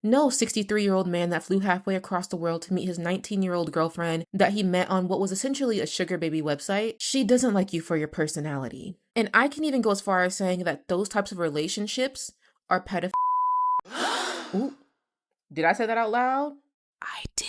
No 63-year-old man that flew halfway across the world to meet his 19-year-old girlfriend that he met on what was essentially a sugar baby website. She doesn't like you for your personality. And I can even go as far as saying that those types of relationships are pedophilia. Ooh, did I say that out loud? I did.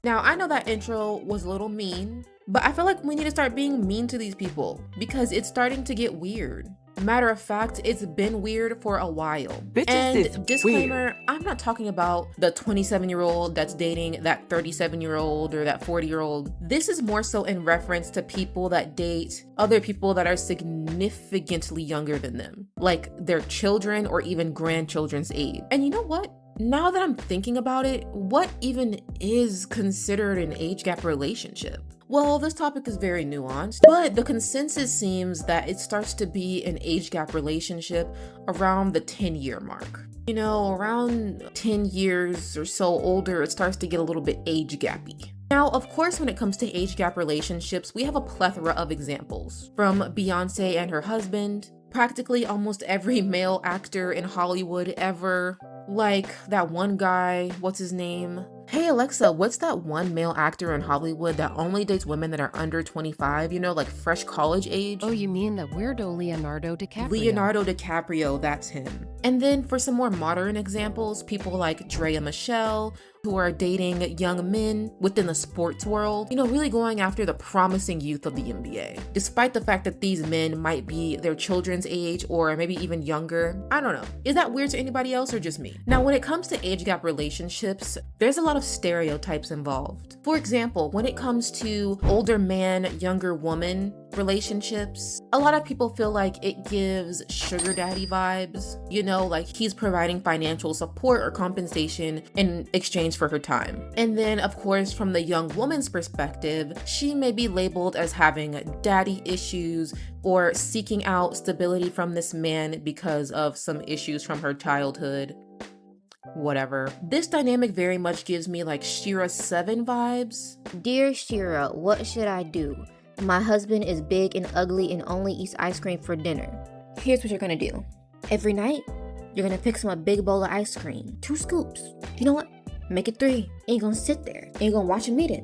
Now, I know that intro was a little mean, but I feel like we need to start being mean to these people because it's starting to get weird. Matter of fact, it's been weird for a while. And disclaimer, I'm not talking about the 27-year-old that's dating that 37-year-old or that 40-year-old. This is more so in reference to people that date other people that are significantly younger than them, like their children or even grandchildren's age. And you know what? Now that I'm thinking about it, what even is considered an age gap relationship? Well, this topic is very nuanced, but the consensus seems that it starts to be an age gap relationship around the 10-year mark. You know, around 10 years or so older, it starts to get a little bit age gappy. Now, of course, when it comes to age gap relationships, we have a plethora of examples. From Beyonce and her husband, practically almost every male actor in Hollywood ever, like that one guy, what's his name? Hey Alexa, what's that one male actor in Hollywood that only dates women that are under 25, you know, like fresh college age? Oh, you mean the weirdo Leonardo DiCaprio? Leonardo DiCaprio, that's him. And then for some more modern examples, people like Drea Michelle, who are dating young men within the sports world, you know, really going after the promising youth of the NBA. Despite the fact that these men might be their children's age or maybe even younger, I don't know. Is that weird to anybody else or just me? Now, when it comes to age gap relationships, there's a lot of stereotypes involved. For example, when it comes to older man, younger woman relationships, a lot of people feel like it gives sugar daddy vibes, you know, like he's providing financial support or compensation in exchange for her time. And then, of course, from the young woman's perspective, she may be labeled as having daddy issues or seeking out stability from this man because of some issues from her childhood. Whatever. This dynamic very much gives me like Shira 7 vibes. Dear Shira, what should I do? My husband is big and ugly and only eats ice cream for dinner. Here's what you're gonna do. Every night, you're gonna pick a big bowl of ice cream. 2 scoops. You know what? Make it 3. And you're gonna sit there. And you're gonna watch him eat it.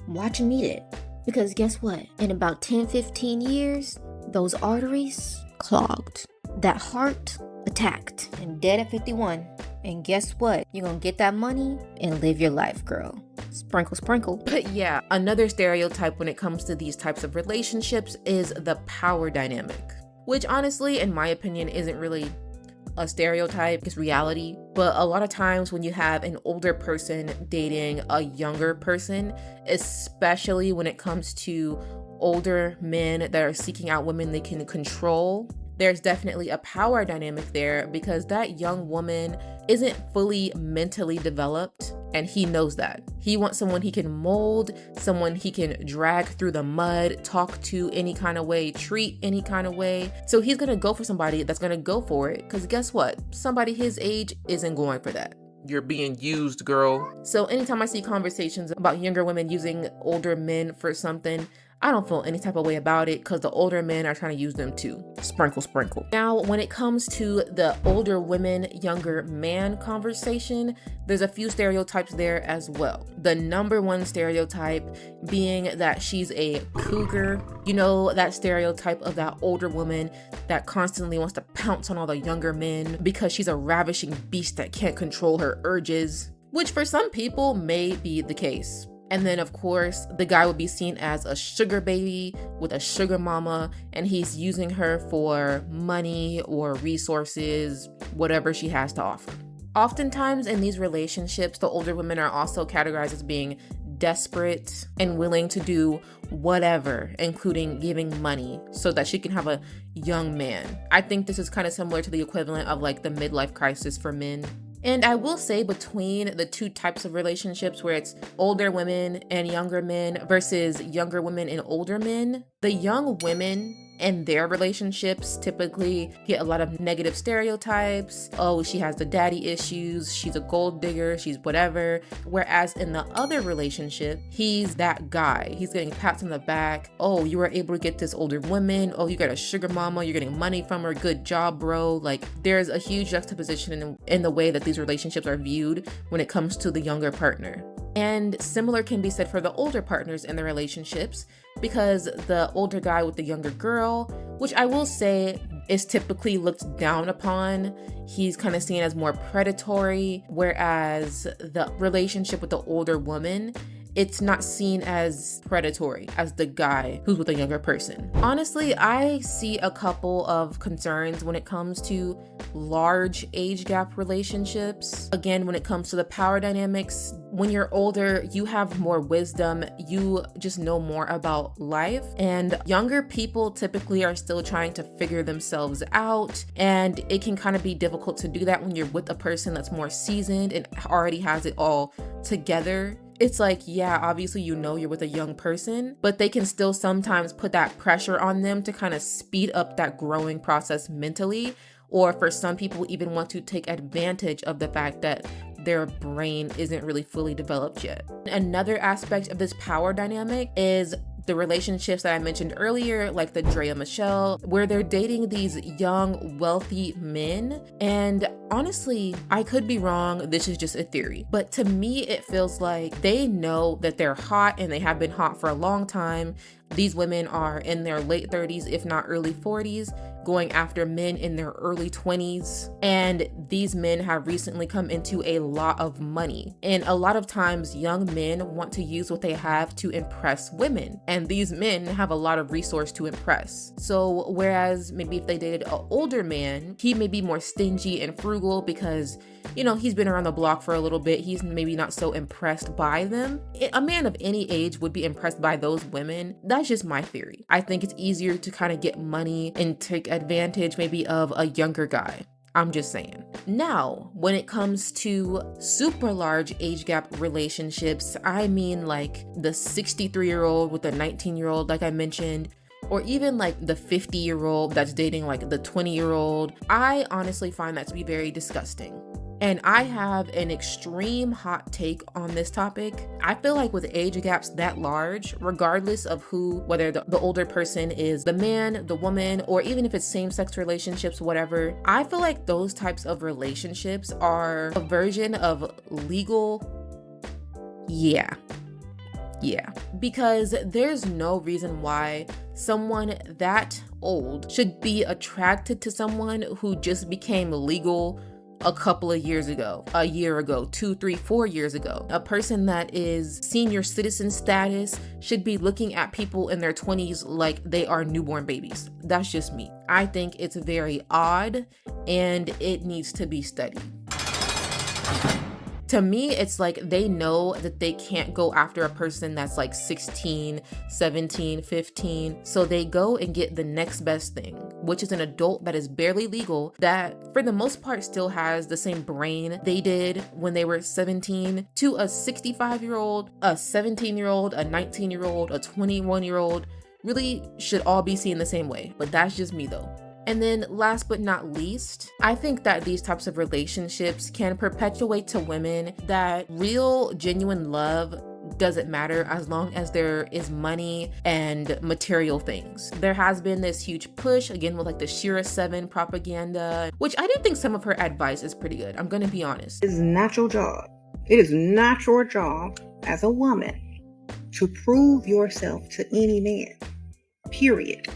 Watch him eat it. Because guess what? In about 10-15 years, those arteries clogged. That heart attacked. And dead at 51. And guess what? You're gonna get that money and live your life, girl. Sprinkle, sprinkle. But yeah, another stereotype when it comes to these types of relationships is the power dynamic, which honestly, in my opinion, isn't really a stereotype, it's reality. But a lot of times when you have an older person dating a younger person, especially when it comes to older men that are seeking out women they can control, there's definitely a power dynamic there because that young woman isn't fully mentally developed, and he knows that. He wants someone he can mold, someone he can drag through the mud, talk to any kind of way, treat any kind of way. So he's gonna go for somebody that's gonna go for it, because guess what? Somebody his age isn't going for that. You're being used, girl. So anytime I see conversations about younger women using older men for something, I don't feel any type of way about it because the older men are trying to use them too. Sprinkle, sprinkle. Now, when it comes to the older women, younger man conversation, there's a few stereotypes there as well. The number one stereotype being that she's a cougar. You know, that stereotype of that older woman that constantly wants to pounce on all the younger men because she's a ravishing beast that can't control her urges, which for some people may be the case. And then, of course, the guy would be seen as a sugar baby with a sugar mama, and he's using her for money or resources, whatever she has to offer. Oftentimes in these relationships, the older women are also categorized as being desperate and willing to do whatever, including giving money so that she can have a young man. I think this is kind of similar to the equivalent of like the midlife crisis for men. And I will say between the two types of relationships where it's older women and younger men versus younger women and older men, the young women and their relationships typically get a lot of negative stereotypes. Oh, she has the daddy issues, she's a gold digger, she's whatever. Whereas in the other relationship, he's that guy. He's getting pats on the back. Oh, you were able to get this older woman. Oh, you got a sugar mama, you're getting money from her. Good job, bro. Like, there's a huge juxtaposition in the way that these relationships are viewed when it comes to the younger partner. And similar can be said for the older partners in the relationships, because the older guy with the younger girl, which I will say is typically looked down upon, he's kind of seen as more predatory, whereas the relationship with the older woman, it's not seen as predatory as the guy who's with a younger person. Honestly, I see a couple of concerns when it comes to large age gap relationships. Again, when it comes to the power dynamics, when you're older, you have more wisdom, you just know more about life, and younger people typically are still trying to figure themselves out, and it can kind of be difficult to do that when you're with a person that's more seasoned and already has it all together. It's like, yeah, obviously you know you're with a young person, but they can still sometimes put that pressure on them to kind of speed up that growing process mentally, or for some people even want to take advantage of the fact that their brain isn't really fully developed yet. Another aspect of this power dynamic is the relationships that I mentioned earlier, like the Drea Michelle, where they're dating these young, wealthy men. And honestly, I could be wrong. This is just a theory. But to me, it feels like they know that they're hot and they have been hot for a long time. These women are in their late 30s, if not early 40s, going after men in their early 20s. And these men have recently come into a lot of money. And a lot of times young men want to use what they have to impress women. And these men have a lot of resource to impress. So whereas maybe if they dated an older man, he may be more stingy and frugal because, you know, he's been around the block for a little bit. He's maybe not so impressed by them. A man of any age would be impressed by those women. That's just my theory. I think it's easier to kind of get money and take advantage maybe of a younger guy. I'm just saying. Now, when it comes to super large age gap relationships, I mean like the 63-year-old with a 19-year-old, like I mentioned, or even like the 50-year-old that's dating like the 20-year-old. I honestly find that to be very disgusting. And I have an extreme hot take on this topic. I feel like with age gaps that large, regardless of whether the older person is the man, the woman, or even if it's same-sex relationships, whatever, I feel like those types of relationships are a version of legal. Yeah. Because there's no reason why someone that old should be attracted to someone who just became legal a couple of years ago, a year ago, 2, 3, 4 years ago. A person that is senior citizen status should be looking at people in their 20s like they are newborn babies. That's just me. I think it's very odd and it needs to be studied. To me, it's like they know that they can't go after a person that's like 16, 17, 15. So they go and get the next best thing, which is an adult that is barely legal, that for the most part still has the same brain they did when they were 17, to a 65-year-old, a 17-year-old, a 19-year-old, a 21-year-old, really should all be seen the same way. But that's just me though. And then last but not least, I think that these types of relationships can perpetuate to women that real, genuine love doesn't matter as long as there is money and material things. There has been this huge push, again, with like the Shira 7 propaganda, which I do think some of her advice is pretty good. I'm gonna be honest. It is not your job. It is not your job as a woman to prove yourself to any man, period.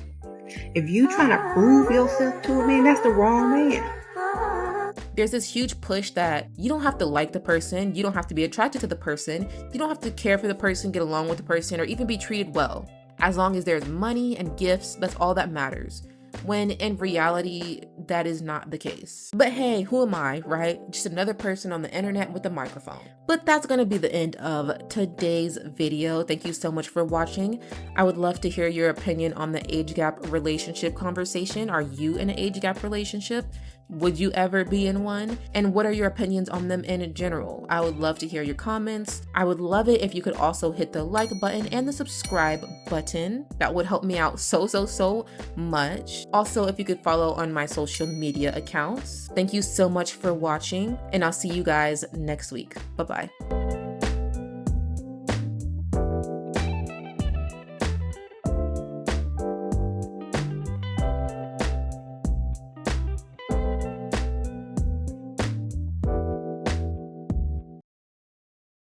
If you trying to prove yourself to a man, that's the wrong man. There's this huge push that you don't have to like the person, you don't have to be attracted to the person, you don't have to care for the person, get along with the person, or even be treated well. As long as there's money and gifts, that's all that matters. When in reality, that is not the case. But hey, who am I, right? Just another person on the internet with a microphone. But that's gonna be the end of today's video. Thank you so much for watching. I would love to hear your opinion on the age gap relationship conversation. Are you in an age gap relationship? Would you ever be in one? And what are your opinions on them in general? I would love to hear your comments. I would love it if you could also hit the like button and the subscribe button. That would help me out so much. Also, if you could follow on my social media accounts. Thank you so much for watching, and I'll see you guys next week. Bye-bye.